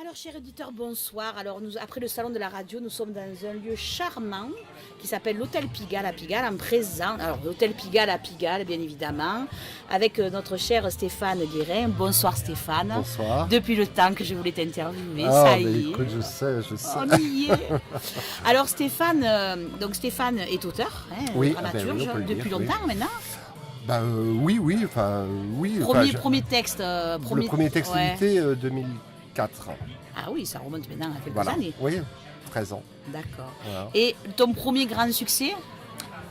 Alors, chers auditeurs, bonsoir. Alors, après le salon de la radio, nous sommes dans un lieu charmant qui s'appelle l'Hôtel Pigalle à Pigalle, en présent. Alors, l'Hôtel Pigalle à Pigalle, bien évidemment, avec notre cher Stéphane Guérin. Bonsoir, Stéphane. Bonsoir. Depuis le temps que je voulais t'interviewer, Ah, ça mais y est. écoute, je sais. On y est. Alors, Stéphane, Stéphane est auteur, Oui, dramaturge, oui, on peut le depuis dire, longtemps oui. maintenant. Oui. Premier texte. Le premier texte ouais. édité 2004. Ah oui, ça remonte maintenant à quelques Voilà. années. Oui, 13 ans. D'accord. Voilà. Et ton premier grand succès,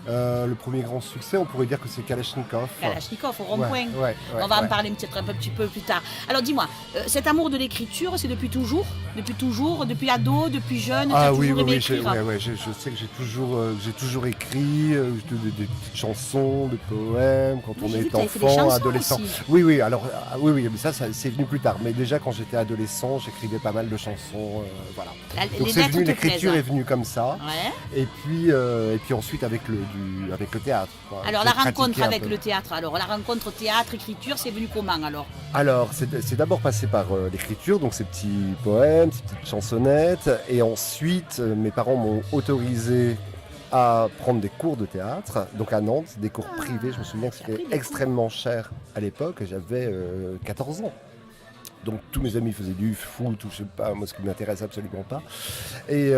Le premier grand succès, on pourrait dire que c'est Kalachnikov. Kalachnikov, au rond-point. Ouais, On va en parler peut-être un petit peu plus tard. Alors dis-moi, cet amour de l'écriture, c'est depuis toujours? Depuis ado, depuis jeune, tu as toujours aimé écrire? Je sais que j'ai toujours écrit des petites chansons, des poèmes quand Mais on j'ai vu est que t'avais fait des enfant, chansons adolescent. aussi. Oui, mais ça c'est venu plus tard. Mais déjà quand j'étais adolescent, j'écrivais pas mal de chansons, voilà. Donc Les c'est lettres venu, te l'écriture plaisent. est venue comme ça. Ouais. Et puis ensuite avec le théâtre. quoi. Alors J'ai la rencontre pratiqué un avec peu. le théâtre, alors la rencontre théâtre, écriture, c'est venu comment alors? Alors, c'est d'abord passé par l'écriture, donc ces petits poèmes, ces petites chansonnettes, et ensuite, mes parents m'ont autorisé à prendre des cours de théâtre, donc à Nantes, des cours privés. Je me souviens que t'as pris c'était des extrêmement cher à l'époque, j'avais 14 ans. Donc tous mes amis faisaient du foot ou je sais pas, moi ce qui m'intéresse absolument pas. Et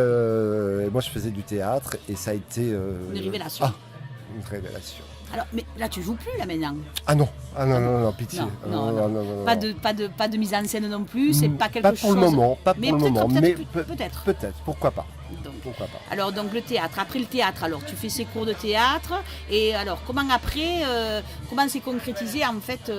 moi je faisais du théâtre et ça a été... Une révélation. Une révélation. Alors, mais là tu joues plus là maintenant? Ah non, pitié. Non. Pas de mise en scène non plus, c'est pas quelque Pas chose. pour le moment, Mais peut-être. peut-être, pourquoi pas. Donc, Pourquoi pas. alors donc le théâtre, après le théâtre, alors tu fais ces cours de théâtre et alors comment après, comment s'est concrétisé en fait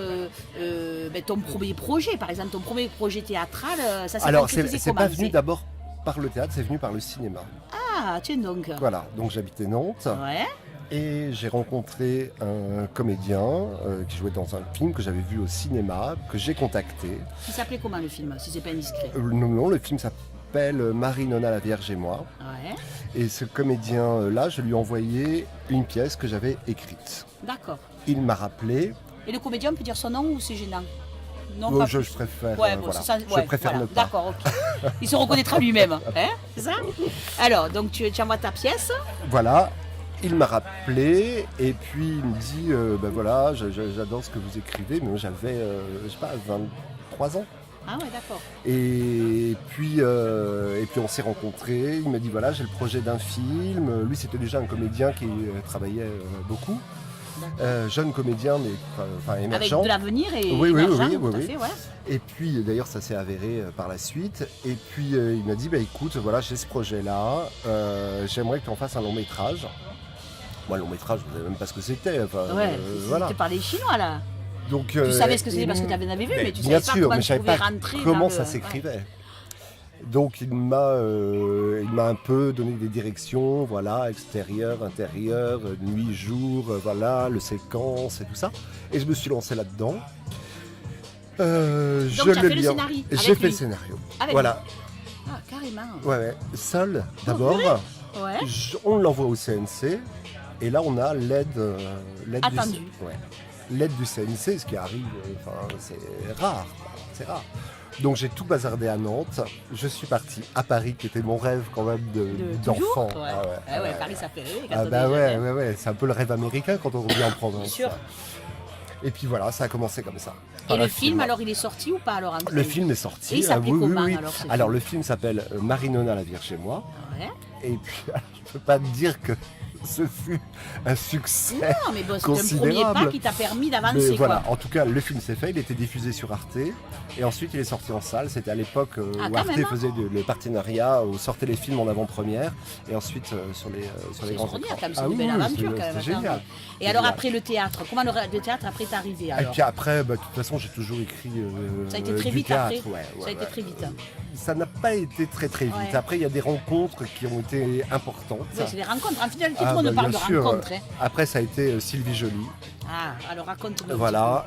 ton premier projet, par exemple ton premier projet théâtral, ça s'est Alors concrétisé c'est comment? pas venu d'abord par le théâtre, c'est venu par le cinéma. Ah tiens donc. Voilà, donc j'habitais Nantes Ouais. et j'ai rencontré un comédien qui jouait dans un film que j'avais vu au cinéma, que j'ai contacté. Il s'appelait comment le film, si c'est pas indiscret? Non, le film s'appelle Marie-Nona la Vierge et moi. Ouais. Et ce comédien-là, je lui ai envoyé une pièce que j'avais écrite. D'accord. Il m'a rappelé. Et le comédien, on peut dire son nom ou c'est gênant? Non, Oh, pas je plus. préfère. Ouais, bon, voilà. c'est ça, Je ouais, préfère voilà. ne pas. D'accord, ok. Il se reconnaîtra lui-même, hein, c'est ça? Alors, donc tu envoies ta pièce. Voilà, il m'a rappelé et puis il me dit voilà, j'adore ce que vous écrivez, mais moi j'avais, je sais pas, 23 ans. Ah ouais, d'accord. Et puis on s'est rencontrés, il m'a dit voilà, j'ai le projet d'un film. Lui c'était déjà un comédien qui travaillait beaucoup. Jeune comédien mais Avec émergent. de l'avenir et Oui, émergent, oui. tout à fait, ouais. Et puis d'ailleurs ça s'est avéré par la suite. Et puis il m'a dit écoute, voilà, j'ai ce projet-là, j'aimerais que tu en fasses un long métrage. Moi, long métrage, je ne savais même pas ce que c'était. Tu parlais chinois là. Donc, Tu savais ce que c'était parce que tu avais vu, mais tu savais pas comment mais je tu savais pouvais pas rentrer comment dans ça le- s'écrivait. Donc il m'a un peu donné des directions, voilà, extérieur, intérieur, nuit, jour, voilà, le séquence et tout ça. Et je me suis lancé là-dedans. tu as fait le scénario J'ai avec fait lui. le scénario. Avec Voilà. Ah, carrément. Ouais. Seul, d'abord. Ouais. On l'envoie au CNC. Et là, on a l'aide Attendue. l'aide du CNC, ce qui arrive, c'est rare. C'est rare. Donc j'ai tout bazardé à Nantes. Je suis parti à Paris, qui était mon rêve quand même d'enfant. toujours, ouais. Paris, ça fait rêver quand Ah on bah est jeune. ouais. C'est un peu le rêve américain quand on revient en Provence. Bien sûr. Et puis voilà, ça a commencé comme ça. Et Par le un film, alors, il est sorti ou pas alors en Le fait film est sorti. Et il s'appelait oui, comment, oui. alors, ce film Alors le film s'appelle Marie-Nona la Vierge chez moi. Ouais. Et puis je peux pas te dire que ce fut un succès. Non, mais bon, c'est un premier considérable. pas qui t'a permis Mais d'avancer, voilà, quoi. en tout cas, le film s'est fait, il était diffusé sur Arte, et ensuite il est sorti en salle. C'était à l'époque où quand Arte même, hein. faisait le partenariat, où sortaient les films en avant-première, et ensuite sur les C'est grands extraordinaire, écrans. quand même, c'est une belle aventure, quand même. C'était génial. Et alors, après le théâtre, comment le théâtre après t'es arrivé Et alors? puis après, de toute façon, j'ai toujours écrit Ça a été très du vite théâtre. après. Ça a été très vite. Ça n'a pas été très vite. Ouais. Après, il y a des rencontres qui ont été importantes. Oui, c'est des rencontres. En finalité, tout le monde bah, parle bien de sûr. rencontres. Hein. Après, ça a été Sylvie Joly. Ah, alors raconte-nous. Voilà,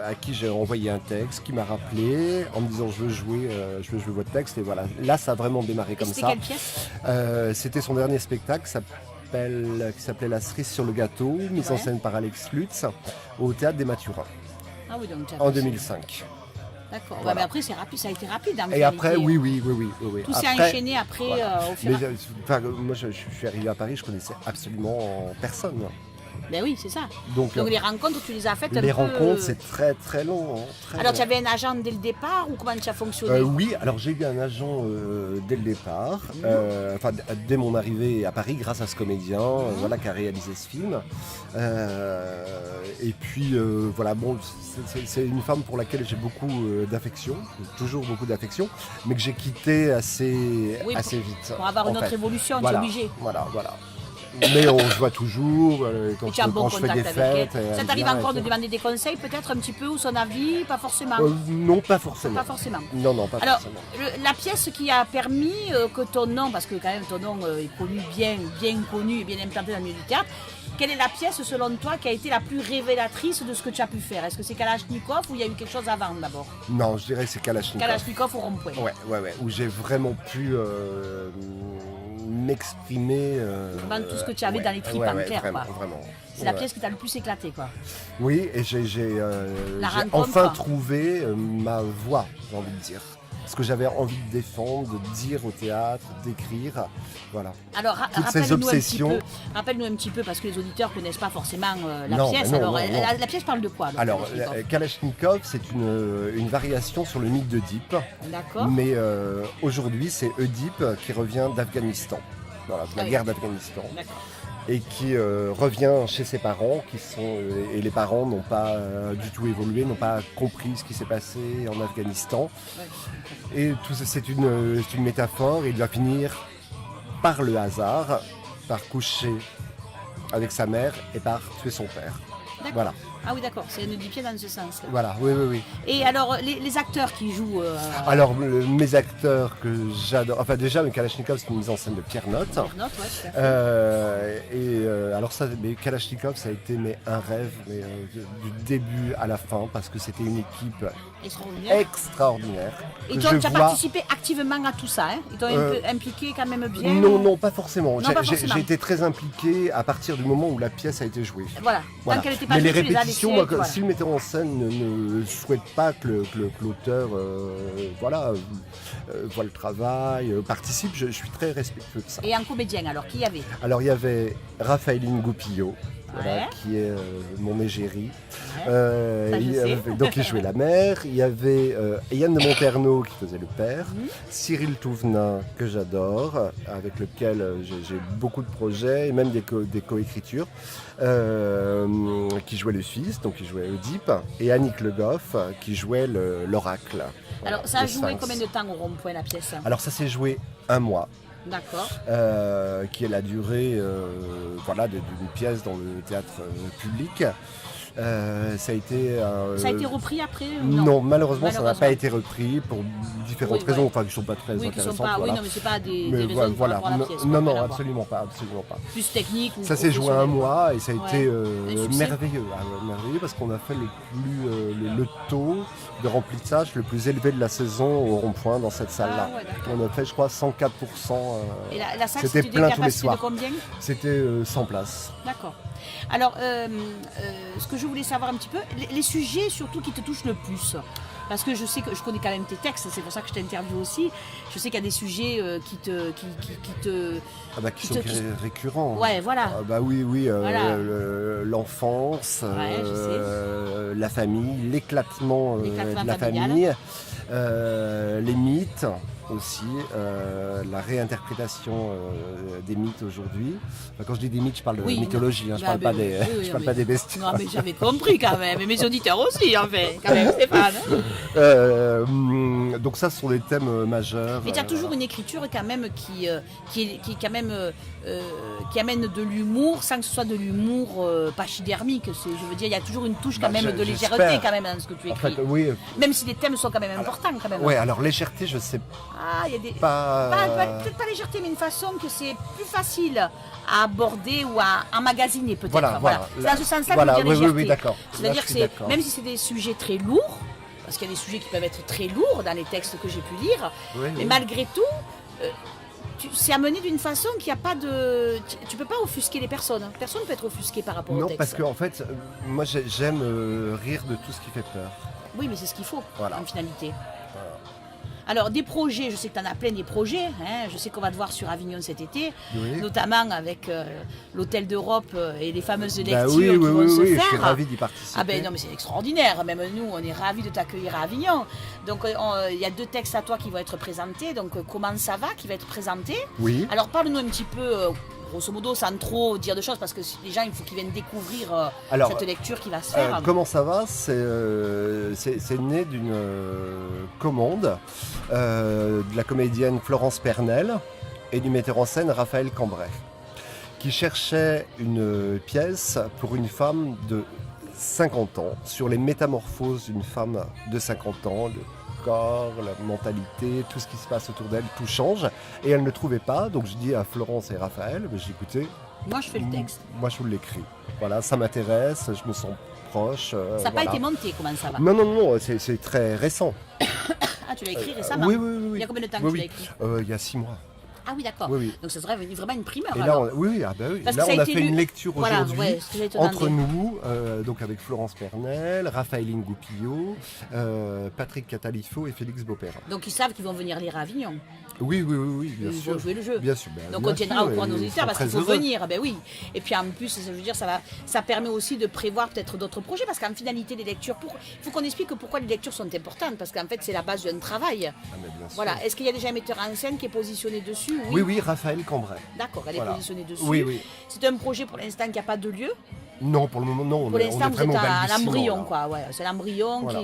à qui j'ai envoyé un texte, qui m'a rappelé en me disant je veux jouer votre texte, et voilà. Là, ça a vraiment démarré comme C'était ça. quelle pièce? C'était son dernier spectacle qui s'appelait La cerise sur le gâteau, mise en scène par Alex Lutz, au théâtre des Mathurins Ah oui, donc tu as en fait- 2005. D'accord. Ouais, Voilà. mais après, c'est rapide, ça a été rapide. En Et réalité. après, oui. Tout s'est Après, enchaîné après voilà. au fur Mais moi, je suis arrivé à Paris, je connaissais absolument personne. Ben oui, c'est ça. Donc, Donc les rencontres, tu les as faites un les peu... rencontres, c'est très très long. Très Alors, long. tu avais un agent dès le départ ou comment tu as fonctionné? Oui, alors j'ai eu un agent dès le départ, dès mon arrivée à Paris, grâce à ce comédien voilà, qui a réalisé ce film. Et puis voilà, bon, c'est une femme pour laquelle j'ai beaucoup d'affection, toujours beaucoup d'affection, mais que j'ai quitté assez vite. Pour avoir une en autre fait. évolution, Voilà, tu es obligé. Voilà. Mais on se voit toujours quand, Et tu as un bon je fais contact des avec fêtes. elle. Ça t'arrive encore de demander des conseils, peut-être un petit peu, ou son avis? Pas forcément. Non, pas forcément. Pas forcément. Non, pas Alors, forcément. la pièce qui a permis que ton nom, parce que quand même ton nom est connu, bien connu et bien implanté dans le milieu du théâtre, quelle est la pièce selon toi qui a été la plus révélatrice de ce que tu as pu faire? Est-ce que c'est Kalachnikov ou il y a eu quelque chose avant d'abord? Non, je dirais que c'est Kalachnikov. Kalachnikov au rond-point. Ouais, où j'ai vraiment pu m'exprimer. Vraiment tout ce que tu avais dans les tripes en clair, vraiment, quoi. vraiment. C'est la pièce qui t'a le plus éclaté, quoi. Oui, et j'ai rencontre. enfin trouvé ma voix, j'ai envie de dire. Ce que j'avais envie de défendre, de dire au théâtre, d'écrire, voilà. Alors, toutes ces obsessions. Rappelle-nous un petit peu, parce que les auditeurs ne connaissent pas forcément la Non, pièce. mais non, Alors, non, non. la pièce parle de quoi? Alors, Kalachnikov, c'est une variation sur le mythe d'Oedipe. D'accord. Mais aujourd'hui, c'est Oedipe qui revient d'Afghanistan. Voilà, de la guerre d'Afghanistan. D'accord. Et qui revient chez ses parents, et les parents n'ont pas du tout évolué, n'ont pas compris ce qui s'est passé en Afghanistan. Ouais. Et tout ça, c'est une métaphore, et il va finir par le hasard, par coucher avec sa mère et par tuer son père. D'accord. Voilà. Ah oui, d'accord, c'est un Oedipienne dans ce sens. Voilà, oui. Et alors, les acteurs qui jouent... Alors, mes acteurs que j'adore... Enfin, déjà, Kalachnikov, c'est une mise en scène de Pierre Note. Pierre Note, ouais, tout à fait. Alors ça, Kalachnikov, ça a été un rêve du début à la fin, parce que c'était une équipe extraordinaire. Et toi, tu as participé activement à tout ça, hein? Ils t'ont impliqué quand même bien? Non, pas forcément. Non, pas forcément. J'ai été très impliqué à partir du moment où la pièce a été jouée. Voilà. Tant qu'elle était pas Mais les jouée, tu les as répétitions, laissées, moi, voilà. si le metteur en scène ne souhaite pas que l'auteur voit le travail, participe, je suis très respectueux de ça. Et en comédien, alors, qui y avait? Alors il y avait Raphaëline Goupillot, Ouais. qui est mon égérie. Ça, je sais. Donc il jouait la mère. Il y avait Yann de Monterneau qui faisait le père. Cyril Touvenin, que j'adore, avec lequel j'ai beaucoup de projets et même des coécritures, qui jouait le fils, donc il jouait Oedipe, et Annick Le Goff qui jouait l'oracle. Alors, ça a le joué Sphinx. combien de temps au rond-point, la pièce? Alors ça s'est joué un mois. D'accord. Qui est la durée d'une pièce dans le théâtre public. Ça a été repris après ou non, malheureusement, ça n'a Malheureusement. pas été repris pour différentes raisons, enfin qui ne sont pas très Oui, qui intéressantes. sont pas... voilà. Oui, non, mais c'est pas des Mais raisons par rapport à la pièce. non, quoi, rien à voir. absolument pas. Plus technique ou Ça s'est joué un professionnel. mois et ça a été Un succès. merveilleux. Merveilleux parce qu'on a fait le taux de remplissage le plus élevé de la saison au rond-point dans cette salle-là. Ah ouais, d'accord. On a fait, je crois, 104%. Et la salle, c'était c'était plein des tous les capacités de soirs. combien? C'était 100 places. D'accord. Alors, ce que je voulais savoir un petit peu, les sujets surtout qui te touchent le plus. Parce que je sais que je connais quand même tes textes, c'est pour ça que je t'interviewe aussi. Je sais qu'il y a des sujets qui te... Qui sont récurrents. Ouais, voilà. Oui, Voilà. L'enfance, Ouais, la famille, l'éclatement de la familial. famille, les mythes aussi, la réinterprétation des mythes aujourd'hui. Enfin, quand je dis des mythes, je parle de Oui, mythologie, je bah, parle pas oui, des, oui, je parle mais- pas des bestiaux. Non, mais j'avais compris quand même. Et mes auditeurs aussi, en fait. Quand même, Stéphane. Donc ça, ce sont des thèmes majeurs. Mais tu as toujours une écriture quand même qui quand même qui amène de l'humour sans que ce soit de l'humour pachydermique. Je veux dire, il y a toujours une touche quand même de légèreté j'espère. quand même dans ce que tu En écris. fait, oui. Même si les thèmes sont quand même importants quand même. Ouais, alors légèreté, je sais Ah, il y a des... pas. Peut-être pas légèreté, mais une façon que c'est plus facile à aborder ou à emmagasiner peut-être. Voilà. C'est dans ce sens-là Voilà, que je veux dire oui, légèreté. d'accord. Là, C'est-à-dire je que suis c'est, d'accord. même si c'est des sujets très lourds, parce qu'il y a des sujets qui peuvent être très lourds dans les textes que j'ai pu lire, Oui, mais oui. malgré tout, c'est amené d'une façon qu'il n'y a pas de... Tu peux pas offusquer les personnes. Personne ne peut être offusqué par rapport au Non, texte. parce qu'en fait, moi j'aime rire de tout ce qui fait peur. Oui, mais c'est ce qu'il faut, Voilà. en finalité. Voilà. Alors, des projets, je sais que tu en as plein des projets. Hein, je sais qu'on va te voir sur Avignon cet été, Oui. notamment avec l'Hôtel d'Europe et les fameuses lectures Bah oui, qui oui, vont oui, se oui, faire. je suis ravi d'y participer. Ah ben non, mais c'est extraordinaire. Même nous, on est ravis de t'accueillir à Avignon. Donc, il y a 2 textes à toi qui vont être présentés. Donc, Comment ça va, qui va être présenté. Oui. Alors, parle-nous un petit peu, grosso modo, sans trop dire de choses, parce que les gens, il faut qu'ils viennent découvrir Alors, cette lecture qui va se faire. Comment ça va? C'est né d'une commande de la comédienne Florence Pernel et du metteur en scène Raphaël Cambrai, qui cherchait une pièce pour une femme de 50 ans, sur les métamorphoses d'une femme de 50 ans, le corps, la mentalité, tout ce qui se passe autour d'elle, tout change. Et elle ne trouvait pas, donc je dis à Florence et Raphaël, j'ai dit, écoutez, Moi, je fais le texte. moi je vous l'écris. Voilà, ça m'intéresse, je me sens proche. Ça n'a pas voilà. été monté, Comment ça va. Non, non, non, c'est très récent. Ah, tu l'as écrit récemment. Oui, oui, oui, oui. Il y a combien de temps que Oui, tu l'as oui. écrit Il y a 6 mois. Ah oui, d'accord. Oui, oui. Donc, ça serait vraiment une primeur. Et là, alors. oui, ah bah oui. Parce Là que ça on a a été fait lu- une lecture Voilà, aujourd'hui ouais, ce que j'allais te entre demander. nous, donc avec Florence Pernel, Raphaël Goupillot, Patrick Catalifo et Félix Beaupère. Donc, ils savent qu'ils vont venir lire à Avignon. Oui, oui, oui, oui, bien Ils sûr. vont jouer le jeu. Bien sûr. Donc bien on tiendra sûr, au courant de nos ils auditeurs sont parce qu'il très faut heureux. venir, ben oui. Et puis en plus, je veux dire, ça permet aussi de prévoir peut-être d'autres projets parce qu'en finalité, les lectures, il faut qu'on explique pourquoi les lectures sont importantes parce qu'en fait, c'est la base d'un travail. Ah, mais bien sûr. Voilà. Est-ce qu'il y a déjà un metteur en scène qui est positionné dessus? Oui, oui, Raphaël Cambrai. D'accord, elle est Voilà. positionnée dessus. Oui, oui. C'est un projet pour l'instant qui n'a pas de lieu. Non, pour le moment, non. Pour l'instant, vous êtes vraiment au à balbutiement, l'embryon, là. quoi. Ouais, c'est l'embryon Voilà.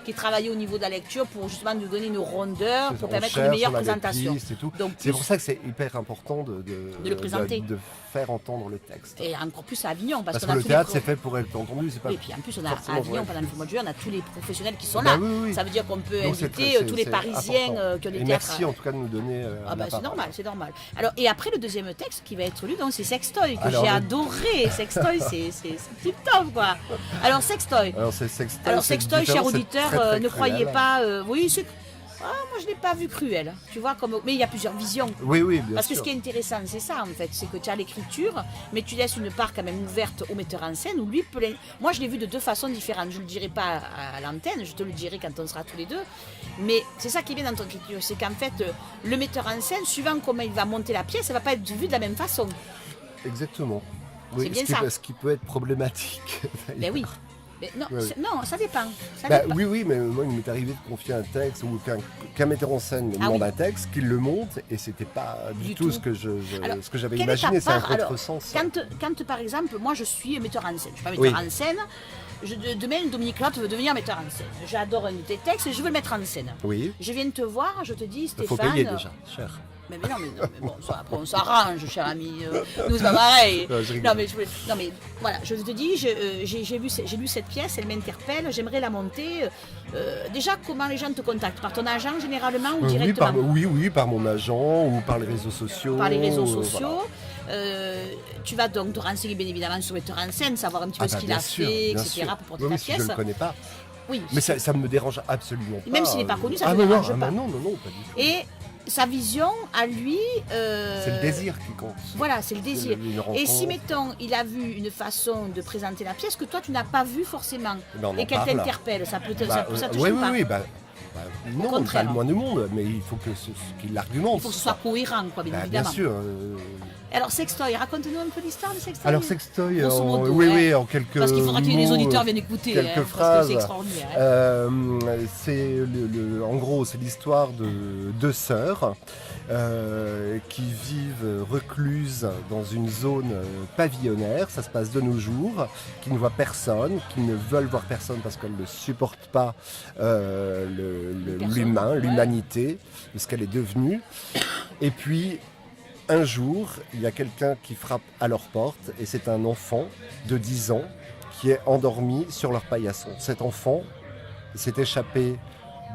qui est travaillé au niveau de la lecture pour justement nous donner une rondeur, C'est pour ça, permettre on une cherche, meilleure on a des présentation. pistes et tout. Donc, C'est plus- pour ça que c'est hyper important de le présenter. de faire entendre le texte. Et encore plus à Avignon, parce, Parce qu'on que a le tous théâtre, les c'est fait pour être entendu. C'est pas Oui, et puis en plus, on a à forcément Avignon, vrai. pendant le mois de juillet, on a tous les professionnels qui sont Bah là. oui, oui. Ça veut dire qu'on peut Donc, c'est inviter très- tous les c'est Parisiens important. qui ont des Et théâtres. merci en tout cas de nous donner Ah la bah, c'est parole. normal, c'est normal. Alors, et après le deuxième texte qui va être lu, donc c'est Sextoy, que Alors, j'ai le- adoré. Sextoy, c'est tip top, quoi. Alors, Sextoy. Alors c'est Sextoy. Alors, c'est Sextoy, différent, cher c'est auditeur, très, très ne croyez cruel. pas. Oui, c'est. Ah, moi, je ne l'ai pas vu cruel. Tu vois, mais il y a plusieurs visions. Oui, oui, bien Parce que sûr. ce qui est intéressant, c'est ça en fait, c'est que tu as l'écriture, mais tu laisses une part quand même ouverte au metteur en scène où lui peut. Moi, je l'ai vu de 2 façons différentes. Je ne le dirai pas à l'antenne, je te le dirai quand on sera tous les deux. Mais c'est ça qui est bien dans ton écriture, c'est qu'en fait, le metteur en scène, suivant comment il va monter la pièce, elle va pas être vue de la même façon. Exactement. C'est bien ça. Ce qui peut être problématique. Ben d'ailleurs. oui. Mais non, Ouais. non, ça dépend. Ça Bah, dépend. oui, oui, mais moi, il m'est arrivé de confier un texte ou qu'un metteur en scène me Ah demande oui. un texte, qu'il le monte, et c'était pas du Du tout tout. ce que Alors, ce que j'avais quelle est ta imaginé. C'est un part Alors, contresens. quand, par exemple, moi je suis metteur en scène, je suis pas Oui. metteur en scène, demain Dominique Lotte veut devenir metteur en scène. J'adore un de tes textes et je veux le mettre en scène. Oui, Je viens de te voir, je te dis il Stéphane. faut payer déjà, cher. Mais non, mais bon, ça, après on s'arrange, cher ami. Nous, c'est pas pareil. Non, je rigole. Non, mais voilà, je te dis, j'ai lu cette pièce, elle m'interpelle, j'aimerais la monter. Déjà, comment les gens te contactent? Par ton agent, généralement, ou directement? Oui, par mon agent ou par les réseaux sociaux. Par les réseaux voilà. sociaux. Tu vas donc te renseigner bien évidemment sur le metteur en scène, savoir un petit peu ce qu'il bien a sûr, fait, bien etc. sûr. pour porter Oui, ta oui, si je pièce. ne le connais pas. Oui. Mais ça ne me dérange absolument pas. Même s'il n'est pas connu, ça ah, te non, dérange non, pas. ah, non, pas du tout. Et sa vision à lui. C'est le désir qui compte. Voilà, c'est le désir. Une Et si, rencontre. mettons, il a vu une façon de présenter la pièce que toi, tu n'as pas vu forcément, Ben, on en et qu'elle parle. t'interpelle, ça peut te, Bah, ça te oui, gêne pas. oui, non, contraire. pas le moins du monde, mais il faut qu'il l'argumente. Il faut que ce soit cohérent, quoi, bien Bah, évidemment. bien sûr. Alors, Sextoy, raconte-nous un peu l'histoire de Sextoy. Alors Sextoy, Grosso modo, oui, hein. en quelques Parce qu'il faudra que les mots, auditeurs viennent écouter, quelques hein, parce que phrases. c'est extraordinaire. Hein. C'est en gros, c'est l'histoire de 2 sœurs qui vivent recluses dans une zone pavillonnaire. Ça se passe de nos jours, qui ne voient personne, qui ne veulent voir personne parce qu'elles ne supportent pas l'humain, ouais. l'humanité, de ce qu'elle est devenue. Et puis, un jour, il y a quelqu'un qui frappe à leur porte et c'est un enfant de 10 ans qui est endormi sur leur paillasson. Cet enfant s'est échappé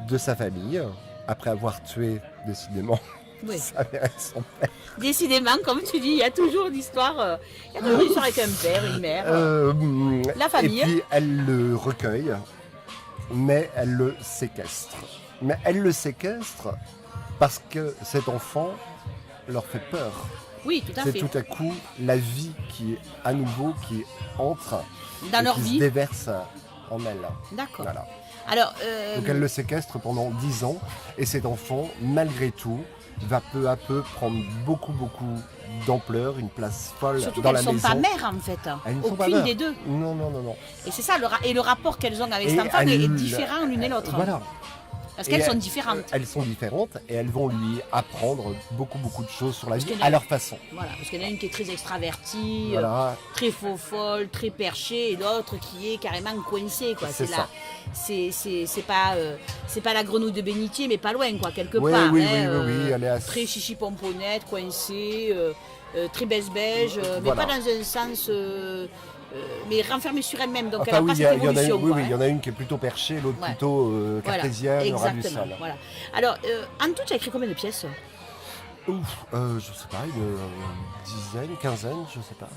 de sa famille après avoir tué, décidément, Oui. sa mère et son père. Décidément, comme tu dis, il y a toujours une histoire, avec un père, une mère. La famille. Et puis, elle le recueille, mais elle le séquestre. Mais elle le séquestre parce que cet enfant leur fait peur. Oui, tout à C'est fait. tout à coup la vie qui est à nouveau, qui entre Dans et leur qui vie. se déverse en elle. D'accord. Voilà. Alors, Donc elle le séquestre pendant 10 ans et cet enfant, malgré tout, va peu à peu prendre beaucoup d'ampleur, une place folle surtout dans qu'elles la ne sont maison. pas mères en fait. Elles ne sont pas Aucune mères. des deux. Non. Et c'est ça, et le rapport qu'elles ont avec Et cet enfant est elles- différent l'une et l'autre. Voilà. Parce Et qu'elles sont différentes. Elles sont différentes et elles vont lui apprendre beaucoup de choses sur la Parce vie qu'il y en a- à leur façon. Voilà, parce qu'il y en a une qui est très extravertie, Voilà. très faux-folle, très perchée, et l'autre qui est carrément coincée, quoi. C'est ça. C'est pas la grenouille de bénitier, mais pas loin, quoi, quelque Oui, part. oui, hein, oui, elle est assez... Très chichi pomponnette, coincée, très beige, mais Voilà. pas dans un sens. Mais renfermée sur elle-même, donc Enfin, elle a oui, pas il cette y en a une, évolution. oui, quoi, il y hein. en a une qui est plutôt perchée, l'autre Ouais. plutôt Voilà, cartésienne, ras du exactement. sol. Voilà. Alors, en tout, tu as écrit combien de pièces? Ouf, je sais pas, une dizaine, quinzaine, je sais pas.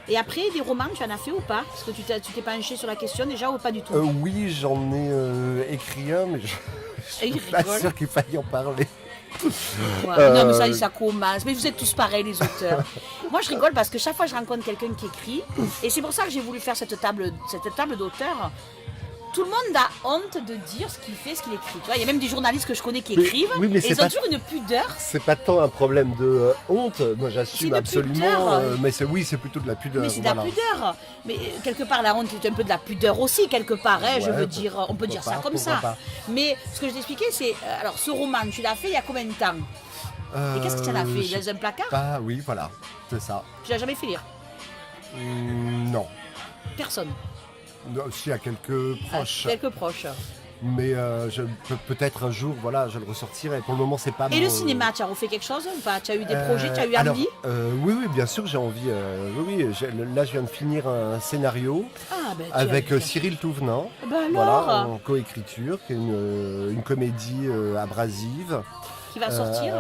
Et après, des romans, tu en as fait ou pas? Parce que tu t'es penché sur la question déjà ou pas du tout? Oui, j'en ai écrit un, mais je Et il suis pas rigole. sûr qu'il faille en parler. Ouais, non, mais ça commence. Mais vous êtes tous pareils, les auteurs. Moi, je rigole parce que chaque fois, je rencontre quelqu'un qui écrit. Et c'est pour ça que j'ai voulu faire cette table d'auteurs. Tout le monde a honte de dire ce qu'il fait, ce qu'il écrit. Tu vois, il y a même des journalistes que je connais qui Mais- écrivent. oui, mais et c'est ils ont pas- toujours une pudeur. C'est pas tant un problème de honte, moi C'est j'assume de absolument, pudeur. mais c'est plutôt de la pudeur. Mais c'est de la voilà. pudeur. Mais quelque part, la honte est un peu de la pudeur aussi, quelque part. Hein, je Ouais, veux dire, on peut pourquoi dire ça pas, comme pourquoi ça. pas. Mais ce que je t'expliquais, c'est. Alors, ce roman, tu l'as fait il y a combien de temps? Et qu'est-ce que tu en as fait? je sais Dans un placard? pas, oui, voilà, c'est ça. Tu l'as jamais fait lire? Non. Personne. Non, si à quelques proches, Quelques proches. mais peut-être un jour, voilà, je le ressortirai. Pour le moment, c'est pas. Et mon- le cinéma, tu as refait quelque chose ou pas? Tu as eu des projets, tu as eu alors, envie? oui, bien sûr, j'ai envie. Oui, là, je viens de finir un scénario Ah, ben, tu avec as... Cyril Touvenin. Ben alors, Voilà, en coécriture, qui est une comédie abrasive. qui va sortir,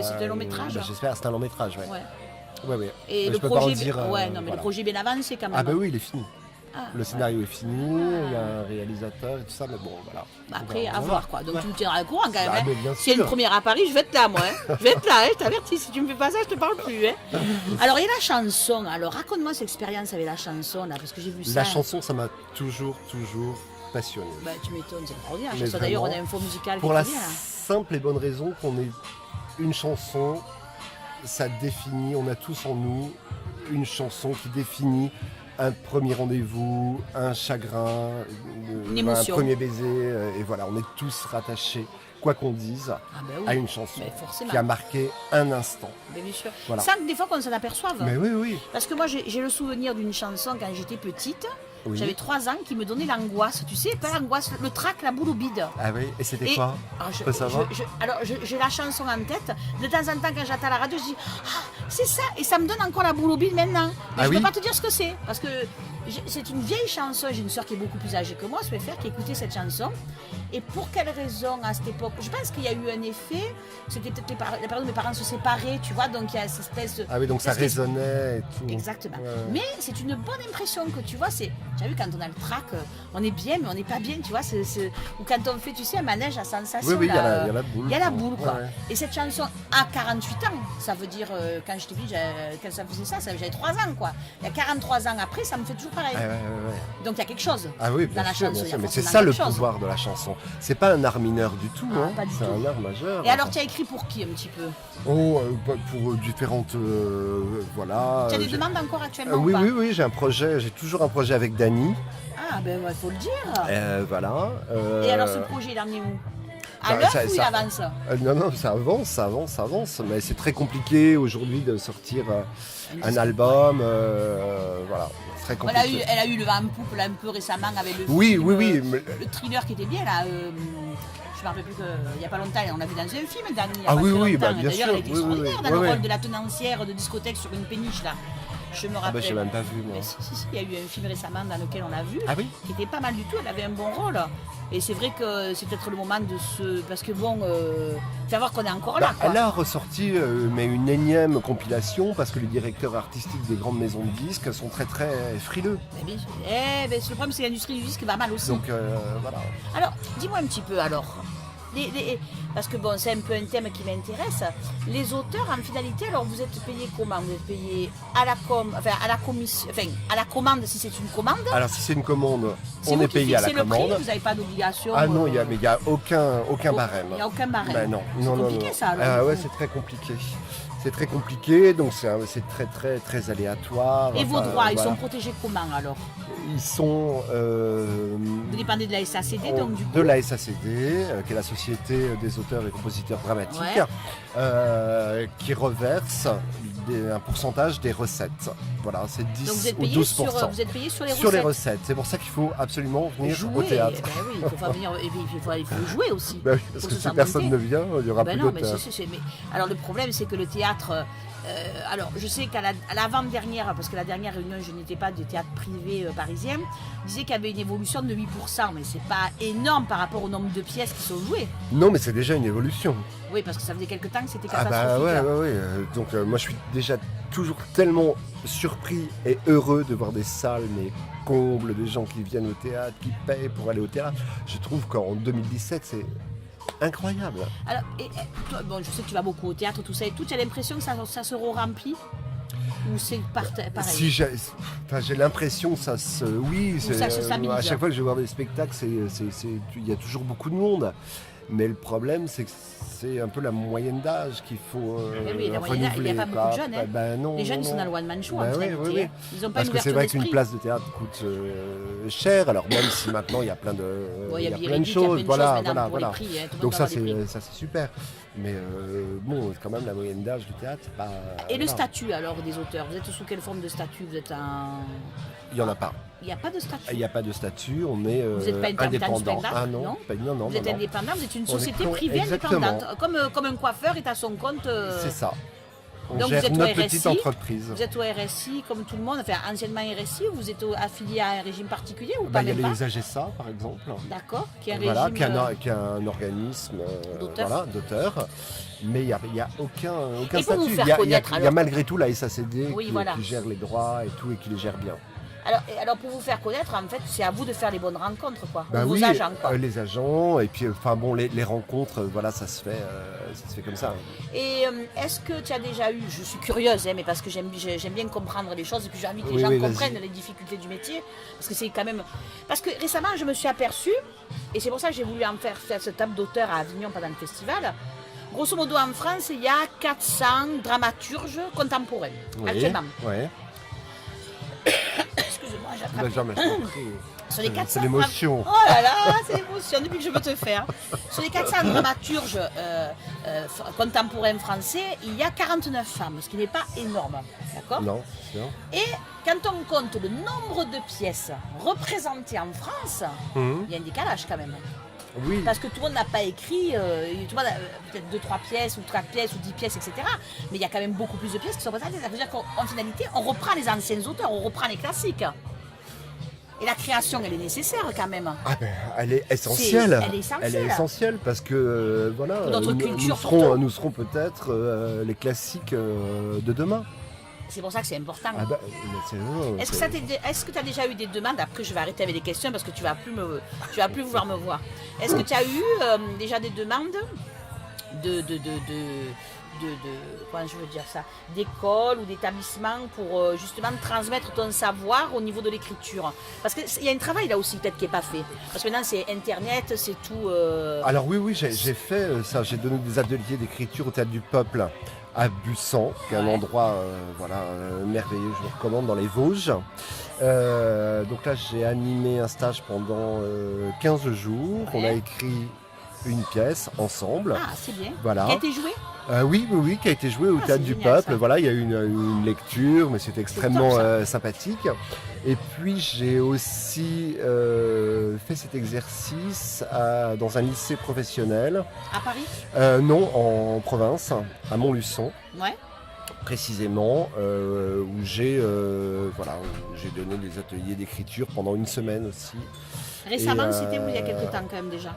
c'est un long métrage. J'espère, c'est un long métrage, ouais. Ouais. Ouais. Et Je le peux pas en projet, dire, ouais, non, mais voilà. le projet est bien avancé quand même. Ah bah oui, il est fini. Ah, Le scénario est fini, il y a un réalisateur et tout ça, mais bon, voilà. bah après, Voilà. à voir quoi. Donc Ouais. tu me tiendras au courant quand même. Ah, hein. mais bien S'il y a une sûr. première à Paris, je vais être là, moi. Hein. Je vais être là, hein, je t'avertis. Si tu me fais pas ça, je te parle plus. Hein. Alors, il y a la chanson. Alors, raconte-moi cette expérience avec la chanson, là, parce que j'ai vu ça. La chanson, ça m'a toujours passionné. Bah, tu m'étonnes, c'est extraordinaire. La Mais chanson, d'ailleurs, on a vraiment, un faux musical Pour qui la est bien, là. simple et bonne raison qu'on est une chanson, ça définit, on a tous en nous une chanson qui définit un premier rendez-vous, un chagrin, Une émotion. un premier baiser, et voilà, on est tous rattachés, quoi qu'on dise, Ah, bah oui. à une chanson Mais forcément. qui a marqué un instant. Mais bien sûr. Voilà. Sans que des fois qu'on s'en aperçoive. Mais oui, Parce que moi, j'ai le souvenir d'une chanson quand j'étais petite. oui. J'avais 3 ans qui me donnait l'angoisse. Tu sais, pas l'angoisse, le trac, la boule au bide. Ah oui, et c'était Et- quoi Alors, Je peux savoir j'ai la chanson en tête. De temps en temps, quand j'attends la radio, je dis ah, c'est ça. Et ça me donne encore la boule au bide maintenant. Mais Ah je ne oui peux pas te dire ce que c'est. Parce que c'est une vieille chanson. J'ai une soeur qui est beaucoup plus âgée que moi, Swefer, qui écoutait cette chanson. Et pour quelle raison à cette époque? Je pense qu'il y a eu un effet. C'était peut-être la période où mes parents se séparaient, tu vois. Donc il y a cette espèce de. Ah oui, donc ça cette espèce- résonnait et tout. Exactement. Ouais. Mais c'est une bonne impression que tu vois. Tu as vu quand on a le trac, on est bien, mais on n'est pas bien, tu vois. Ou quand on fait, tu sais, un manège à sensation. Oui, il y a là, la boule. il y a la boule, quoi. Ouais. Et cette chanson a 48 ans, ça veut dire, quand je t'ai dit, quand ça faisait ça, j'avais 3 ans, quoi. Il y a 43 ans après, ça me fait toujours pareil. Ouais. Donc il y a quelque chose. Ah oui, Dans bien la sûr, chanson, bien il y sûr. a Mais c'est forcément ça le quelque chose. pouvoir de la chanson. C'est pas un art mineur du tout, Ah, hein. pas du C'est tout. un art majeur. Et alors, tu as écrit pour qui un petit peu? Pour différentes, voilà. Tu as des j'ai- demandes encore actuellement ou oui, pas? oui, j'ai toujours un projet avec Dany. Ah, ben il faut le dire. Voilà. Et alors, ce projet, il en est où? À bah, l'heure ça- ou il ça- avance? Non, ça avance. Mais c'est très compliqué aujourd'hui de sortir un album. Voilà, c'est très compliqué. Elle a eu le vent en poupe là, un peu récemment avec le Oui, film, oui. mais- le thriller qui était bien là. Je me rappelle plus qu'il n'y a pas longtemps, on l'a vu dans un film, Dany. il y a Ah pas oui, très oui, longtemps. bah, bien D'ailleurs, sûr, elle était oui, oui, extraordinaire oui. dans le Ouais, rôle ouais. de la tenancière de discothèque sur une péniche là. Je me Ah bah rappelle. j'ai même pas vu moi. Mais si, il y a eu un film récemment dans lequel on l'a vu, Ah oui. qui était pas mal du tout, elle avait un bon rôle. Et c'est vrai que c'est peut-être le moment de se. Parce que bon, faire voir qu'on est encore là. Bah, Quoi. elle a ressorti mais une énième compilation parce que les directeurs artistiques des grandes maisons de disques sont très frileux. Mais bien sûr. Le problème, c'est que l'industrie du disque va mal aussi. Donc voilà. Alors, dis-moi un petit peu alors. parce que bon, c'est un peu un thème qui m'intéresse. Les auteurs, en finalité, alors vous êtes payés comment? Vous êtes payés à la commission, enfin à la commande si c'est une commande. Alors si c'est une commande, C'est on vous est qui payé à la fixez le commande. prix, vous n'avez pas d'obligation. Ah non, il n'y a aucun barème. Il n'y a aucun barème. Ben non, C'est non, non, compliqué non. ça alors. Ah du ouais, coup. c'est très compliqué. C'est très compliqué, donc c'est très aléatoire. Et vos Enfin, droits, ils voilà. sont protégés comment alors? Ils sont Vous dépendez de la SACD donc du coup. de la SACD, qui est la Société des auteurs et compositeurs dramatiques, Ouais. qui reverse un pourcentage des recettes. Voilà, c'est 10 Donc vous êtes ou payé 12%. vous êtes payé sur les Sur recettes. les recettes. C'est pour ça qu'il faut absolument venir Jouer. au théâtre. Ben oui, il faut pas venir, et puis il faut jouer aussi. Ben oui, parce Faut que se si faire personne monter. ne vient, il n'y aura Ben plus non, mais d'auteurs. mais alors le problème c'est que le théâtre, alors je sais qu'à l'avant-dernière, parce que la dernière réunion je n'étais pas du théâtre privé parisien, disait qu'il y avait une évolution de 8%, mais c'est pas énorme par rapport au nombre de pièces qui sont jouées. Non, mais c'est déjà une évolution. Oui, parce que ça faisait quelques temps que c'était Ah catastrophique. bah ouais. Donc moi je suis déjà toujours tellement surpris et heureux de voir des salles mais combles, des gens qui viennent au théâtre, qui payent pour aller au théâtre. Je trouve qu'en 2017 c'est incroyable. Alors, toi, bon, je sais que tu vas beaucoup au théâtre, tout ça et tout, tu as l'impression que ça se remplit ou c'est pareil? Si j'ai l'impression que ça se... Oui, ça se stabilise. à chaque fois que je vais voir des spectacles, il y a toujours beaucoup de monde. Mais le problème, c'est que c'est un peu la moyenne d'âge qu'il faut Eh oui, la moyenne d'âge, il n'y a pas beaucoup de jeunes. Hein. Non, les jeunes, non, ils sont dans non. le one-man show Ben en oui, réalité. oui. Hein. Ils n'ont pas Parce une que c'est ouverture vrai qu'une d'esprit. place de théâtre coûte cher, alors même si maintenant il y a plein de, Ouais, il y a Biarritz, plein de il y a choses, plein de voilà, choses maintenant voilà, pour les voilà. prix, hein, tout le Donc monde ça va avoir des c'est super. Mais bon, quand même la moyenne d'âge du théâtre, c'est pas. Et le voilà. statut alors des auteurs, vous êtes sous quelle forme de statut? Vous êtes un... Il y en a pas. Il n'y a pas de statut. Il n'y a pas de statut, on est Vous n'êtes pas intermittent du indépendant. spectacle, Ah non non, non. Vous êtes indépendant, vous êtes une On est société co- privée exactement. indépendante, comme un coiffeur est à son compte. C'est ça. On Donc gère vous êtes au notre RSI, petite entreprise. Vous êtes au RSI comme tout le monde, enfin anciennement RSI, ou vous êtes affilié à un régime particulier ou Bah, pas il y a même pas? les AGSA par exemple. D'accord, qui est un Voilà, régime. qui est un organisme D'auteurs. voilà, d'auteurs. Mais il n'y a aucun Et pour vous statut. faire Il y a connaître, il y a alors- malgré tout la SACD Oui, qui, voilà. qui gère les droits et tout et qui les gère bien. Alors pour vous faire connaître, en fait, c'est à vous de faire les bonnes rencontres, quoi. Bah Vos oui, agents, quoi. les agents et puis enfin bon les rencontres, voilà, ça se fait comme ça. Et est-ce que tu as déjà eu, je suis curieuse, hein, mais parce que j'aime bien comprendre les choses et puis j'ai envie que les Oui, gens oui, comprennent vas-y. les difficultés du métier, parce que c'est quand même... Parce que récemment, je me suis aperçue, et c'est pour ça que j'ai voulu en faire cette table d'auteur à Avignon pendant le festival. Grosso modo, en France, il y a 400 dramaturges contemporains, actuellement. Ouais. Excusez-moi, Bah, j'attrape. jamais, je t'en prie. Sur les 400 C'est l'émotion. Oh là là, c'est l'émotion depuis que je veux te faire. Sur les 400 dramaturges contemporains français, il y a 49 femmes, ce qui n'est pas énorme. D'accord? Non, sûr. Et quand on compte le nombre de pièces représentées en France, Mhm. il y a un décalage quand même. Oui. Parce que tout le monde n'a pas écrit, tout le monde a peut-être 2-3 pièces, ou 4 pièces, ou 10 pièces, etc. Mais il y a quand même beaucoup plus de pièces qui sont présentées. Ça veut dire qu'en finalité, on reprend les anciens auteurs, on reprend les classiques. Et la création, elle est nécessaire quand même. Ah ben, elle est essentielle. Elle est essentielle. Elle est essentielle parce que voilà, Pour notre culture, nous serons peut-être les classiques de demain. C'est pour ça que c'est important. Ah ben, mais c'est- Est-ce que tu as déjà eu des demandes? Après, je vais arrêter avec les questions parce que tu vas plus vouloir me voir. Est-ce que tu as eu déjà des demandes comment je veux dire ça, d'écoles ou d'établissements pour justement transmettre ton savoir au niveau de l'écriture? Parce qu'il y a un travail là aussi peut-être qui n'est pas fait. Parce que maintenant c'est internet, c'est tout. Alors oui, j'ai fait ça. J'ai donné des ateliers d'écriture au Théâtre du Peuple à Bussan, qui est un Ouais. endroit merveilleux, je vous recommande, dans les Vosges. Donc là, j'ai animé un stage pendant 15 jours. On a Ouais. écrit une pièce ensemble. Ah, c'est bien. Voilà. Qui a été joué? Oui, qui a été joué au Ah, Théâtre c'est du génial, Peuple. ça. Voilà, il y a eu une lecture, mais c'était extrêmement top, ça. sympathique. Et puis j'ai aussi fait cet exercice dans un lycée professionnel. À Paris? Non, en province, à Montluçon, Ouais. précisément, où j'ai donné des ateliers d'écriture pendant une semaine aussi. Récemment, Et, c'était où il y a quelques temps quand même déjà?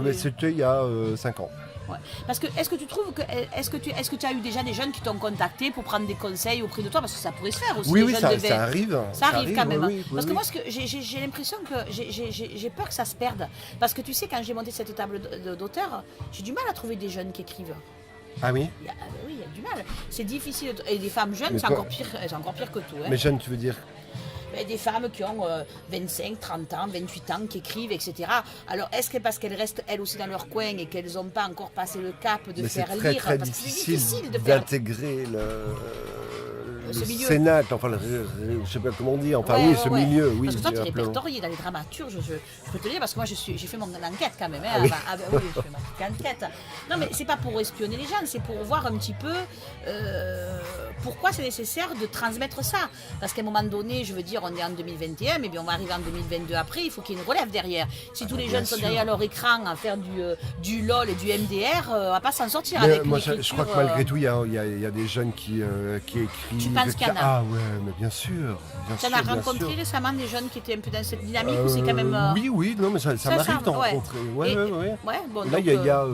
Mais c'était il y a 5 ans. Ouais. Parce que est-ce que tu trouves que est-ce que tu as eu déjà des jeunes qui t'ont contacté pour prendre des conseils auprès de toi, parce que ça pourrait se faire aussi. Oui, les oui, jeunes ça devaient- arrive. Ça arrive quand même. Oui, oui, Parce que oui. moi, j'ai l'impression que j'ai peur que ça se perde. Parce que tu sais, quand j'ai monté cette table d'auteurs, j'ai du mal à trouver des jeunes qui écrivent. Ah oui. Oui, il y a du mal. C'est difficile. Et des femmes jeunes, Mais c'est toi- encore pire que tout. Hein. Mais jeune, tu veux dire? Mais des femmes qui ont 25, 30 ans, 28 ans, qui écrivent, etc. Alors, est-ce que parce qu'elles restent elles aussi dans leur coin et qu'elles n'ont pas encore passé le cap de Mais c'est faire très lire, très parce que c'est difficile difficile de faire d'intégrer ce le milieu. cénacle, enfin, je sais pas comment dire, enfin Ouais, oui, ouais, ce ouais. milieu, oui. Parce que toi, tu es appelons. répertorié dans les dramaturges, je peux te le dire, parce que moi, j'ai fait mon enquête quand même. Hein, Ah oui. oui, je fais ma petite enquête. Non, mais c'est pas pour espionner les gens, c'est pour voir un petit peu pourquoi c'est nécessaire de transmettre ça. Parce qu'à un moment donné, je veux dire, on est en 2021, mais bien on va arriver en 2022 après, il faut qu'il y ait une relève derrière. Si tous les bien jeunes sont sûr. derrière leur écran à faire du LOL et du MDR, on va pas s'en sortir Mais avec moi, une je crois que écriture, malgré tout, il y a des jeunes qui écrivent. Tu penses qu'il y en a? Ah ouais, mais bien sûr. Tu en as rencontré récemment des jeunes qui étaient un peu dans cette dynamique ou c'est quand même. Oui, non, mais ça m'arrive d'en ouais. rencontrer. Ouais. Ouais, bon, Et là, donc, il y a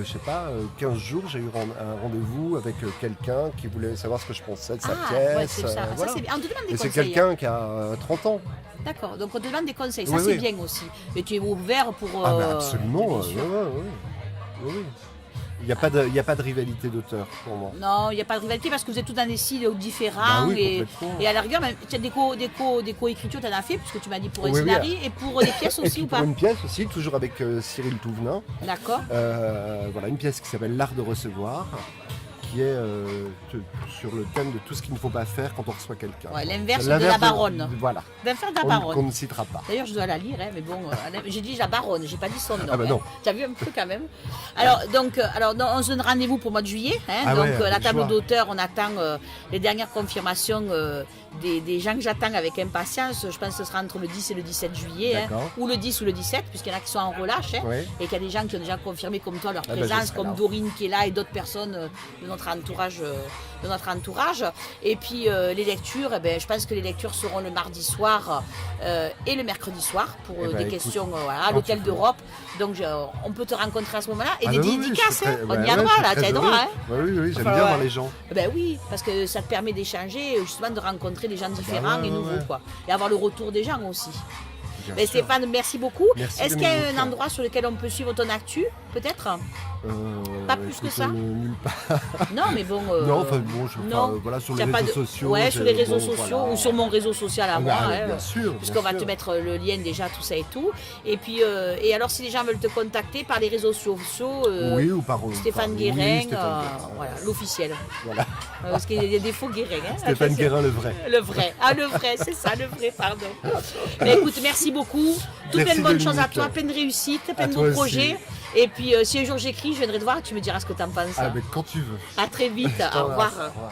je sais pas, 15 jours, j'ai eu un rendez-vous avec quelqu'un qui voulait savoir ce que je pensais de sa pièce. ouais, c'est ça. voilà. Ça, c'est bien. On te demande des Et c'est conseils. quelqu'un qui a 30 ans. D'accord, donc on te demande des conseils, ça Oui, c'est oui. bien aussi. Et tu es ouvert pour. Ah, bah absolument. bien Ouais, sûr. oui. Il n'y a pas de rivalité d'auteur pour moi. Non, il n'y a pas de rivalité parce que vous êtes tous dans des styles différents. Bah oui, et, complètement. et à la rigueur, même, tu as des co-écritures, tu en as fait, puisque tu m'as dit pour un Oui, oui. scénario et pour des pièces Et aussi puis ou pour pas. une pièce aussi, toujours avec Cyril Touvenin. D'accord. Voilà, une pièce qui s'appelle L'art de recevoir, qui est sur le thème de tout ce qu'il ne faut pas faire quand on reçoit quelqu'un. Ouais, l'inverse de L'inverse la baronne. Voilà, L'inverse de la qu'on baronne. ne citera pas. D'ailleurs, je dois la lire, hein, mais bon, j'ai dit la baronne, j'ai pas dit son nom. Ah bah non. Tu as vu un peu quand même. Alors, on se donne rendez-vous pour le mois de juillet. Hein, Ah donc, ouais, la avec table joie. d'auteur, on attend les dernières confirmations des gens que j'attends avec impatience. Je pense que ce sera entre le 10 et le 17 juillet. Hein, D'accord. ou le 10 ou le 17, puisqu'il y en a qui sont en relâche. Hein, Ouais. et qu'il y a des gens qui ont déjà confirmé comme toi leur Ah bah, je présence, serai comme là. Dorine qui est là et d'autres personnes de notre entourage. Et puis les lectures, eh ben, je pense que les lectures seront le mardi soir et le mercredi soir pour Eh ben, des écoute, questions à quand l'Hôtel tu veux. d'Europe. Donc on peut te rencontrer à ce moment-là. Et Ah des bah oui, oui, dédicaces, je suis hein, très- on bah y ouais, a droit je là, suis tu as très droit. heureux. Hein. Bah oui, j'aime Enfin, bien ouais. voir les gens. Ben oui, parce que ça te permet d'échanger, justement de rencontrer des gens différents ouais, et nouveaux, ouais. quoi. Et avoir le retour des gens aussi. Bien Ben, sûr. Stéphane, merci beaucoup. Merci, Est-ce qu'il y a Dominique. un endroit sur lequel on peut suivre ton actu, peut-être? Pas plus que écoute, ça nulle part. Non, mais bon. Non, enfin bon, non. voilà, sur Il y les a pas réseaux de- sociaux. Ouais, sur les réseaux bon, sociaux voilà. ou sur mon réseau social à Ah moi. bah, hein, bien sûr. Puisqu'on va te mettre le lien déjà, tout ça et tout. Et puis, et alors, si les gens veulent te contacter par les réseaux sociaux, Oui, ou par Stéphane par- Guérin, oui, Stéphane Guérin. voilà, l'officiel. Voilà. Parce qu'il y a des faux Guérin. Hein, Stéphane attention. Guérin, le vrai. Le vrai. Ah, le vrai, c'est ça, le vrai, pardon. Mais écoute, merci beaucoup. Toutes Merci, plein de bonnes choses à Dominique. toi, plein de réussite, plein de toi beaux aussi. projets. Et puis, si un jour j'écris, je viendrai te voir et tu me diras ce que tu en penses. Ah, mais quand tu veux. À très vite. Je Au t'embrasse. revoir. Au revoir.